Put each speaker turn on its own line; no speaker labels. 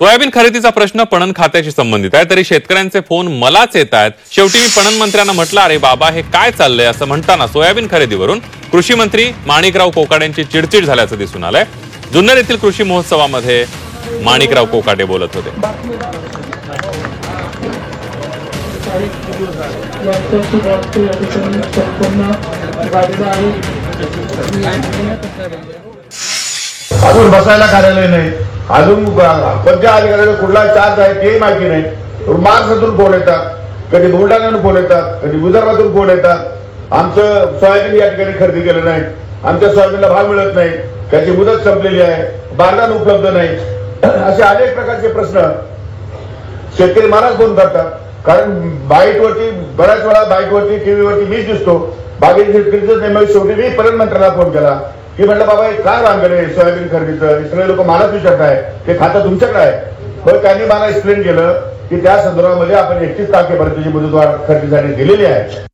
Soybean खरेदीचा प्रश्न पणन खात्याशी संबंधित आहे, तरी शेतकऱ्यांचे फोन मलाच येत आहेत। शेवटी मी पणन मंत्र्यांना म्हटलं, अरे बाबा हे काय चाललंय असं म्हणताना सोयाबीन खरेदीवरून कृषी मंत्री माणिकराव कोकाटे यांची चिडचिड झाल्याचं दिसून आलंय। जुन्नर येथील कृषी महोत्सवामध्ये माणिकराव कोकाटे बोलत होते।
अजून बसायला कार्यालय नाही, अजून कोणत्या अधिकाऱ्याला कुठला चार्ज आहे ते माहिती नाही। महाराष्ट्रातून फोन येतात, कधी बुलढाण्यातून फोन येतात, कधी विदर्भातून फोन येतात। आमचं सोयाबीन या ठिकाणी खरेदी केलं नाही, आमच्या सोयाबीनला भाव मिळत नाही, त्याची मुदत संपलेली आहे, बारदान उपलब्ध नाही, असे अनेक प्रकारचे प्रश्न शेतकरी महाराज फोन करतात। कारण बाईटवरती बऱ्याच वेळा बाईटवरती टीव्हीवरती मीच दिसतो, बाकी शेतकरीच नाही। शेवटी मी पणन मंत्र्यांना फोन केला की म्हटलं बाबा हे काय वांगडे सोयाबीन खरेदीचं, सगळे लोक मलाच विचारत आहे ते खातं तुमच्याकडे आहे। पण त्यांनी मला एक्सप्लेन केलं की त्या संदर्भामध्ये आपण 31 तारखेपर्यंतची मुदतवाढ खरेदीसाठी दिलेली आहे।